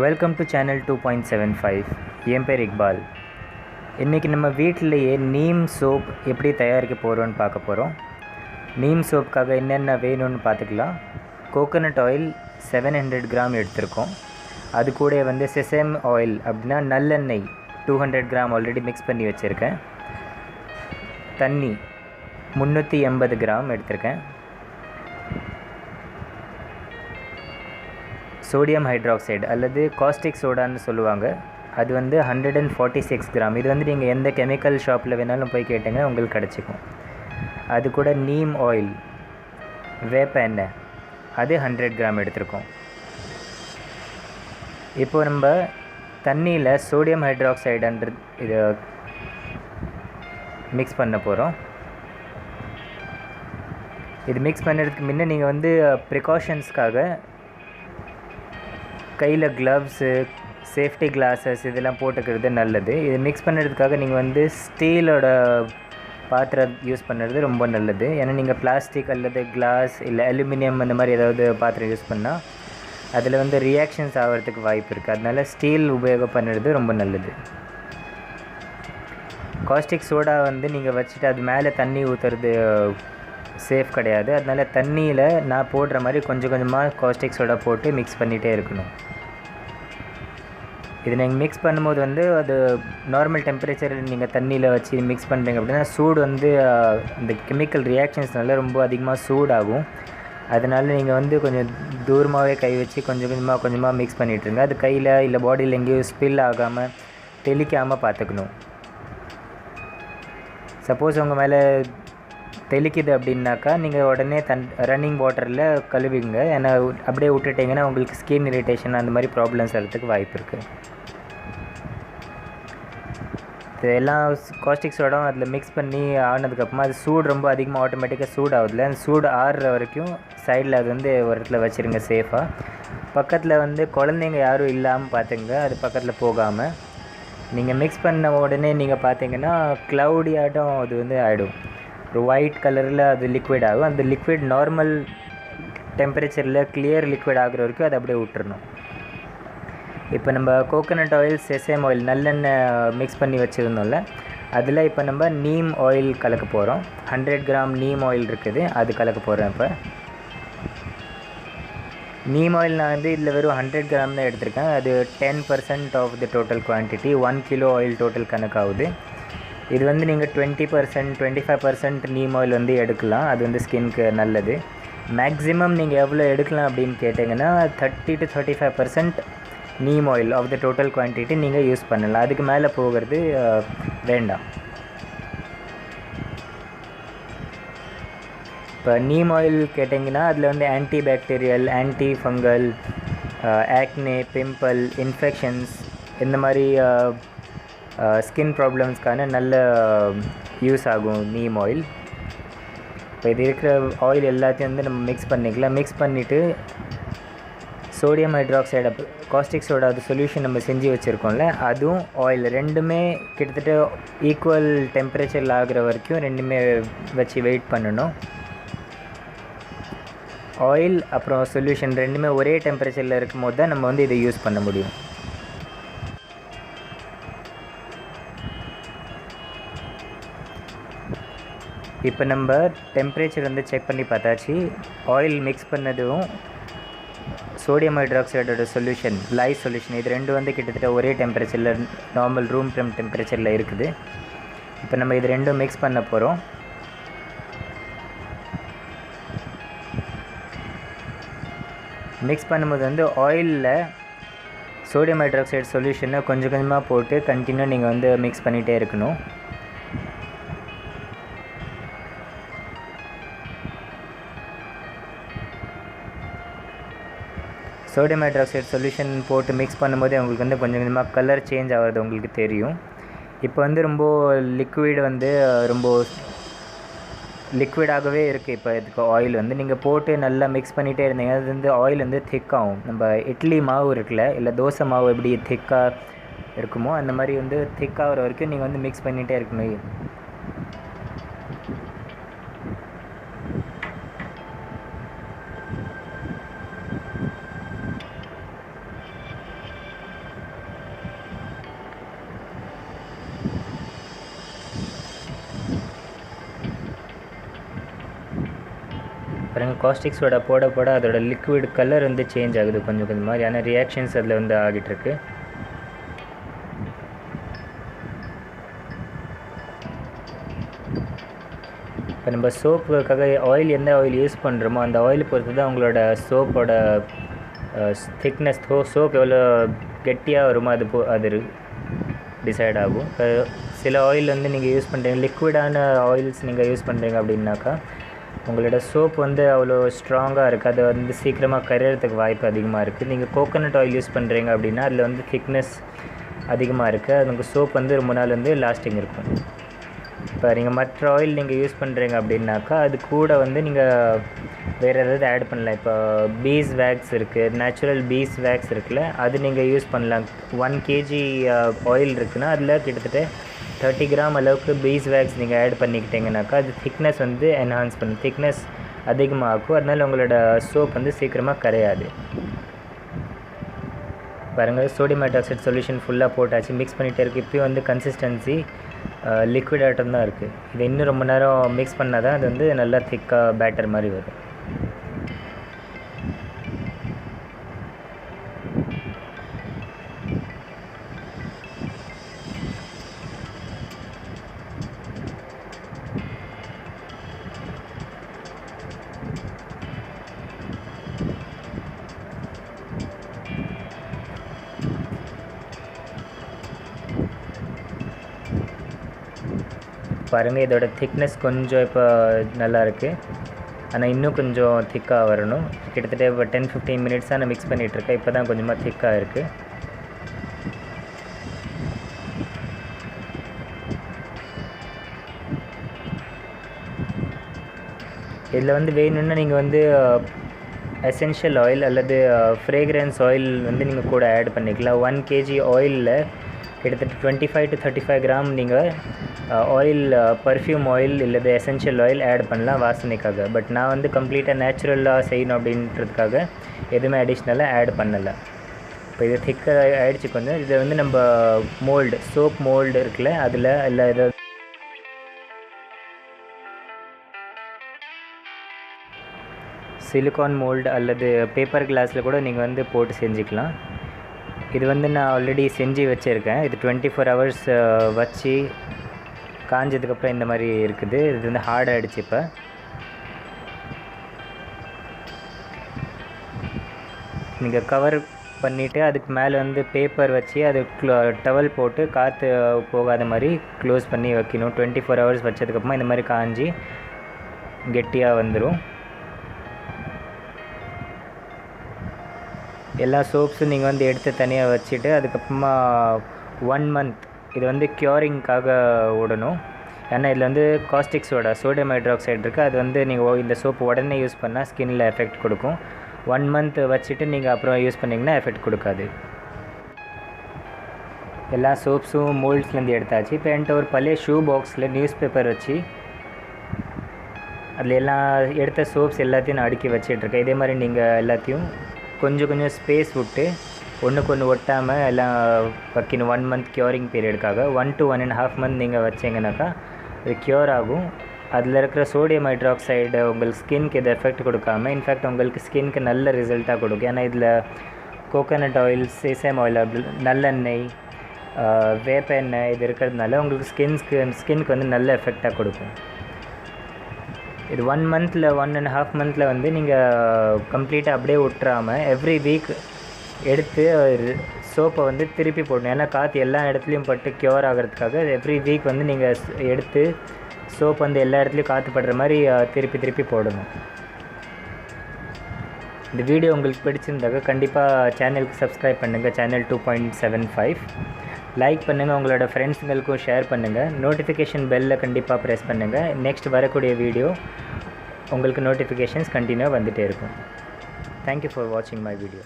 Welcome to channel 2.75. என் பேர் இக்பால். இன்றைக்கி நம்ம வீட்டிலையே நீம் சோப் எப்படி தயாரிக்க போகிறோன்னு பார்க்க போகிறோம். நீம் சோப்புக்காக என்னென்ன வேணும்னு பார்த்துக்கலாம். கோகோனட் ஆயில் 700 கிராம் எடுத்திருக்கோம். அது கூட வந்து செசேம் ஆயில் அப்படின்னா நல்லெண்ணெய் 200 கிராம் ஆல்ரெடி மிக்ஸ் பண்ணி வச்சுருக்கேன். தண்ணி 380 கிராம் எடுத்திருக்கேன். சோடியம் ஹைட்ராக்சைடு அல்லது காஸ்டிக் சோடான்னு சொல்லுவாங்க. அது வந்து 146 கிராம். இது வந்து நீங்கள் எந்த கெமிக்கல் ஷாப்பில் வேணாலும் போய் கேட்டிங்கன்னா உங்களுக்கு கிடச்சிக்கும். அது கூட நீம் ஆயில், வேப்ப எண்ணெய், அது 100 கிராம் எடுத்திருக்கோம். இப்போது நம்ம தண்ணியில் சோடியம் ஹைட்ராக்சைடுன்ற இதை மிக்ஸ் பண்ண போகிறோம். இது மிக்ஸ் பண்ணுறதுக்கு முன்னே நீங்கள் வந்து ப்ரிகாஷன்ஸ்க்காக கையில் க்ளவ்ஸு, சேஃப்டி கிளாஸஸ் இதெல்லாம் போட்டுக்கிறது நல்லது. இது மிக்ஸ் பண்ணுறதுக்காக நீங்கள் வந்து ஸ்டீலோட பாத்திரம் யூஸ் பண்ணுறது ரொம்ப நல்லது. ஏன்னா நீங்கள் பிளாஸ்டிக் அல்லது கிளாஸ் இல்லை அலுமினியம் அந்த மாதிரி ஏதாவது பாத்திரம் யூஸ் பண்ணால் அதில் வந்து ரியாக்ஷன்ஸ் ஆகிறதுக்கு வாய்ப்பு இருக்குது. அதனால் ஸ்டீல் உபயோகம் பண்ணுறது ரொம்ப நல்லது. காஸ்டிக் சோடா வந்து நீங்கள் வச்சுட்டு அது மேலே தண்ணி ஊற்றுறது சேஃப் கிடையாது. அதனால் தண்ணியில் நான் போடுற மாதிரி கொஞ்சம் கொஞ்சமாக காஸ்டிக் சோடா போட்டு மிக்ஸ் பண்ணிகிட்டே இருக்கணும். இது நீங்கள் மிக்ஸ் பண்ணும்போது வந்து அது நார்மல் டெம்பரேச்சரில் நீங்கள் தண்ணியில் வச்சு மிக்ஸ் பண்ணுறீங்க அப்படின்னா சூடு வந்து இந்த கெமிக்கல் ரியாக்ஷன்ஸ்னால ரொம்ப அதிகமாக சூடாகும். அதனால் நீங்கள் வந்து கொஞ்சம் தூரமாகவே கை வச்சு கொஞ்சம் கொஞ்சமாக மிக்ஸ் பண்ணிகிட்ருங்க. அது கையில் இல்லை பாடியில் எங்கேயும் ஸ்பில் ஆகாமல் தெளிக்காமல் பார்த்துக்கணும். சப்போஸ் உங்கள் மேலே தெளிக்குது அப்படின்னாக்கா நீங்கள் உடனே ரன்னிங் வாட்டரில் கழுவிங்க. ஏன்னா அப்படியே விட்டுட்டிங்கன்னா உங்களுக்கு ஸ்கின் இரிட்டேஷன் அந்த மாதிரி ப்ராப்ளம்ஸ் வரதுக்கு வாய்ப்பு இருக்குது. இது எல்லாம் காஸ்டிக் சோடாவும் அதில் மிக்ஸ் பண்ணி ஆனதுக்கப்புறமா அது சூடு ரொம்ப அதிகமாக ஆட்டோமேட்டிக்காக சூடு ஆகுதுல. அந்த சூடு ஆறுற வரைக்கும் சைடில் அது வந்து ஒரு இடத்துல வச்சுருங்க சேஃபாக. பக்கத்தில் வந்து குழந்தைங்க யாரும் இல்லாமல் பார்த்துங்க. அது பக்கத்தில் போகாமல் நீங்கள் மிக்ஸ் பண்ண உடனே நீங்கள் பார்த்தீங்கன்னா க்ளவுடி ஆட்டம் அது வந்து ஆகிடும். ஒரு ஒயிட் கலரில் அது லிக்விட் ஆகும். அந்த லிக்விட் நார்மல் டெம்பரேச்சரில் கிளியர் லிக்விட் ஆகிற வரைக்கும் அதை அப்படியே விட்டுறணும். இப்போ நம்ம கோகோனட் ஆயில், செசேம் ஆயில், நல்லெண்ணெய் மிக்ஸ் பண்ணி வச்சுருந்தோம்ல, அதில் இப்போ நம்ம நீம் ஆயில் கலக்க போகிறோம். 100 கிராம் நீம் ஆயில் இருக்குது, அது கலக்க போகிறோம். இப்போ நீம் ஆயில் நான் வந்து இதில் வெறும் 100 கிராம் தான் எடுத்திருக்கேன். அது 10% off the total quantity. 1 kilo oil total கணக்காகுது. இது வந்து நீங்கள் 20%, 25% நீம் ஆயில் வந்து எடுக்கலாம். அது வந்து ஸ்கின்க்கு நல்லது. மேக்ஸிமம் நீங்கள் எவ்வளோ எடுக்கலாம் அப்படின்னு கேட்டிங்கன்னா 30 to 35% neem oil of the total quantity நீங்கள் யூஸ் பண்ணலாம். அதுக்கு மேலே போகிறது வேண்டாம். இப்போ நீம் ஆயில் கேட்டிங்கன்னா அதில் வந்து anti bacterial, anti fungal, acne, pimple, infections இந்த மாதிரி ஸ்கின் ப்ராப்ளம்ஸ்க்கான நல்ல யூஸ் ஆகும் நீம் ஆயில். இப்போ இது இருக்கிற ஆயில் எல்லாத்தையும் வந்து நம்ம மிக்ஸ் பண்ணிக்கலாம். மிக்ஸ் பண்ணிவிட்டு சோடியம் ஹைட்ராக்சைடு, காஸ்டிக் சோடா, அது சொல்யூஷன் நம்ம செஞ்சு வச்சுருக்கோம்ல, அதுவும் ஆயில் ரெண்டுமே கிட்டத்தட்ட ஈக்குவல் டெம்பரேச்சரில் ஆகிற வரைக்கும் ரெண்டுமே வச்சு வெயிட் பண்ணணும். ஆயில் அப்புறம் சொல்யூஷன் ரெண்டுமே ஒரே டெம்பரேச்சரில் இருக்கும் போது தான் நம்ம வந்து இதை யூஸ் பண்ண முடியும். இப்போ நம்ம டெம்பரேச்சர் வந்து செக் பண்ணி பார்த்தாச்சு. ஆயில் மிக்ஸ் பண்ணதும் சோடியம் ஹைட்ராக்சைடோட சொல்யூஷன், லைஸ் சொல்யூஷன், இது ரெண்டு வந்து கிட்டத்தட்ட ஒரே டெம்பரேச்சரில் நார்மல் ரூம் டெம்பரேச்சரில் இருக்குது. இப்போ நம்ம இது ரெண்டும் மிக்ஸ் பண்ண போகிறோம். மிக்ஸ் பண்ணும்போது வந்து ஆயிலில் சோடியம் ஹைட்ராக்சைடு சொல்யூஷனை கொஞ்சம் கொஞ்சமாக போட்டு கண்டினியூ நீங்கள் வந்து மிக்ஸ் பண்ணிகிட்டே இருக்கணும். சோடியம் ஹைட்ராக்சைடு சொல்யூஷன் போட்டு மிக்ஸ் பண்ணும்போது உங்களுக்கு வந்து கொஞ்சம் கொஞ்சமாக கலர் சேஞ்ச் ஆகிறது உங்களுக்கு தெரியும். இப்போ வந்து ரொம்ப லிக்விட் வந்து ரொம்ப லிக்விடாகவே இருக்குது. இப்போ இதுக்கு ஆயில் வந்து நீங்கள் போட்டு நல்லா மிக்ஸ் பண்ணிகிட்டே இருந்தீங்க, அது வந்து ஆயில் வந்து திக்காகும். நம்ம இட்லி மாவு இருக்குல்ல, இல்லை தோசை மாவு எப்படி திக்காக இருக்குமோ அந்த மாதிரி வந்து திக்காகிற வரைக்கும் நீங்கள் வந்து மிக்ஸ் பண்ணிகிட்டே இருக்கணும். பாருங்கள் காஸ்டிக் சோடா போட போட அதோட லிக்விட் கலர் வந்து சேஞ்ச் ஆகுது கொஞ்சம் கொஞ்சம் மாதிரியான ரியாக்ஷன்ஸ் அதில் வந்து ஆகிட்டுருக்கு. இப்போ நம்ம சோப்புக்காக எந்த ஆயில் யூஸ் பண்ணுறோமோ அந்த ஆயில் பொறுத்து தான் உங்களோட சோப்போட திக்னஸ், சோப் எவ்வளோ கெட்டியாக வருமோ அது டிசைட் ஆகும். இப்போ சில ஆயில் வந்து நீங்கள் யூஸ் பண்ணுறீங்க, லிக்விடான ஆயில்ஸ் நீங்கள் யூஸ் பண்ணுறீங்க அப்படின்னாக்கா உங்களோட சோப் வந்து அவ்வளோ ஸ்ட்ராங்காக இருக்குது, அது வந்து சீக்கிரமாக கரையிறதுக்கு வாய்ப்பு அதிகமாக இருக்குது. நீங்கள் கோகோனட் ஆயில் யூஸ் பண்ணுறீங்க அப்படின்னா அதில் வந்து திக்னஸ் அதிகமாக இருக்குது, அது உங்கள் சோப் வந்து ரொம்ப நாள் வந்து லாஸ்டிங் இருக்கும். இப்போ நீங்கள் மற்ற ஆயில் நீங்கள் யூஸ் பண்ணுறீங்க அப்படின்னாக்கா அது கூட வந்து நீங்கள் வேறு ஏதாவது ஆட் பண்ணலாம். இப்போ பீஸ் வேக்ஸ் இருக்குது, நேச்சுரல் பீஸ் வேக்ஸ் இருக்குல்ல, அது நீங்கள் யூஸ் பண்ணலாம். 1 kg ஆயில் இருக்குன்னா அதில் கிட்டத்தட்ட 30 கிராம் அளவுக்கு பீஸ் வேக்ஸ் நீங்கள் ஆட் பண்ணிக்கிட்டீங்கன்னாக்கா அது திக்னஸ் வந்து என்ஹான்ஸ் பண்ணும், திக்னஸ் அதிகமாகும். அதனால் உங்களோட சோப் வந்து சீக்கிரமாக கரையாது. பாருங்கள், சோடியம் ஹைட்ராக்சைடு சொல்யூஷன் ஃபுல்லாக போட்டாச்சு, மிக்ஸ் பண்ணிகிட்டே இருக்குது. இப்போயும் வந்து கன்சிஸ்டன்சி லிக்விட் ஆட்டம் தான் இருக்குது. இது இன்னும் ரொம்ப நேரம் மிக்ஸ் பண்ணால் தான் அது வந்து நல்லா திக்காக பேட்டர் மாதிரி வரும். பாருங்கள், இதோட திக்னஸ் கொஞ்சம் இப்போ நல்லா இருக்குது, ஆனால் இன்னும் கொஞ்சம் திக்காக வரணும். கிட்டத்தட்ட இப்போ 10-15 மினிட்ஸாக நான் மிக்ஸ் பண்ணிகிட்ருக்கேன். இப்போ தான் கொஞ்சமாக திக்காக இருக்குது. இதில் வந்து வேணும்னா நீங்கள் வந்து எசென்ஷியல் ஆயில் அல்லது ஃப்ரேக்ரன்ஸ் ஆயில் வந்து நீங்கள் கூட ஆட் பண்ணிக்கலாம். 1 kg ஆயிலில் கிட்டத்தட்ட 25 to 35 கிராம் நீங்கள் ஆயில், பர்ஃப்யூம் ஆயில் இல்லது எசென்ஷியல் ஆயில் ஆட் பண்ணலாம் வாசனைக்காக. பட் நான் வந்து கம்ப்ளீட்டாக நேச்சுரலாக செய்யணும் அப்படின்றதுக்காக எதுவுமே அடிஷ்னலாக ஆட் பண்ணலை. இப்போ இது திக்காக ஆகிடுச்சு கொஞ்சம். இதை வந்து நம்ம மோல்டு, சோப் மோல்டு இருக்குல்ல, அதில் இல்லை ஏதாவது சிலிக்கான் மோல்டு அல்லது பேப்பர் கிளாஸில் கூட நீங்கள் வந்து போட்டு செஞ்சுக்கலாம். இது வந்து நான் ஆல்ரெடி செஞ்சு வச்சுருக்கேன். இது 24 hours வச்சு காஞ்சதுக்கப்புறம் இந்த மாதிரி இருக்குது. இது வந்து ஹார்ட் ஆகிடுச்சு. இப்போ நீங்கள் கவர் பண்ணிவிட்டு அதுக்கு மேலே வந்து பேப்பர் வச்சு அது டவல் போட்டு காற்று போகாத மாதிரி க்ளோஸ் பண்ணி வைக்கணும். 24 hours வச்சதுக்கப்புறமா இந்த மாதிரி காஞ்சி கெட்டியாக வந்துடும். எல்லா சோப்ஸும் நீங்கள் வந்து எடுத்து தனியாக வச்சுட்டு அதுக்கப்புறமா 1 month இது வந்து க்யூரிங்காக விடணும். ஏன்னா இதில் வந்து காஸ்டிக் சோடியம் ஹைட்ராக்சைடு இருக்குது. அது வந்து நீங்கள் இந்த சோப்பு உடனே யூஸ் பண்ணால் ஸ்கின்னில் எஃபெக்ட் கொடுக்கும். 1 month வச்சுட்டு நீங்கள் அப்புறம் யூஸ் பண்ணிங்கன்னா எஃபெக்ட் கொடுக்காது. எல்லா சோப்ஸும் மோல்ட்ஸ்லேருந்து எடுத்தாச்சு. இப்போ என்கிட்ட ஒரு பழைய ஷூ பாக்ஸில் நியூஸ் பேப்பர் வச்சு அதில் எல்லாம் எடுத்த சோப்ஸ் எல்லாத்தையும் நான் அடுக்கி வச்சிட்ருக்கேன். இதே மாதிரி நீங்கள் எல்லாத்தையும் கொஞ்சம் கொஞ்சம் ஸ்பேஸ் விட்டு ஒன்றுக்கு ஒன்று ஒட்டாமல் எல்லாம் வைக்கணும். 1 month க்யூரிங் பீரியடுக்காக. 1 to 1.5 month நீங்கள் வச்சிங்கனாக்கா அது க்யூர் ஆகும். அதில் இருக்கிற சோடியம் ஹைட்ராக்சைடு உங்களுக்கு ஸ்கின்க்கு எது எஃபெக்ட் கொடுக்காமல் இன்ஃபேக்ட் உங்களுக்கு ஸ்கின்க்கு நல்ல ரிசல்ட்டாக கொடுக்கும். ஏன்னா இதில் கோகோனட் ஆயில், சேசம் ஆயில், நல்லெண்ணெய், வேப்ப எண்ணெய் இது இருக்கிறதுனால உங்களுக்கு ஸ்கின்க்கு வந்து நல்ல எஃபெக்டாக கொடுக்கும். இது 1 month 1.5 month வந்து நீங்கள் கம்ப்ளீட்டாக அப்படியே விட்டுறாமல் எவ்ரி வீக் எடுத்து சோப்பை வந்து திருப்பி போடணும். ஏன்னா காற்று எல்லா இடத்துலையும் பட்டு க்யூர் ஆகிறதுக்காக எவ்ரி வீக் வந்து நீங்கள் எடுத்து சோப் வந்து எல்லா இடத்துலையும் காற்று படுற மாதிரி திருப்பி போடணும். இந்த வீடியோ உங்களுக்கு பிடிச்சிருந்தாக்க கண்டிப்பாக சேனலுக்கு சப்ஸ்கிரைப் பண்ணுங்கள். சேனல் 2.75 லைக் பண்ணுங்கள், உங்களோட ஃப்ரெண்ட்ஸுங்களுக்கும் ஷேர் பண்ணுங்கள். நோட்டிஃபிகேஷன் பெல்லை கண்டிப்பாக ப்ரெஸ் பண்ணுங்கள். நெக்ஸ்ட் வரக்கூடிய வீடியோ உங்களுக்கு நோட்டிஃபிகேஷன்ஸ் கண்டினியூவாக வந்துகிட்டே இருக்கும். தேங்க்யூ ஃபார் வாட்சிங் மை வீடியோ.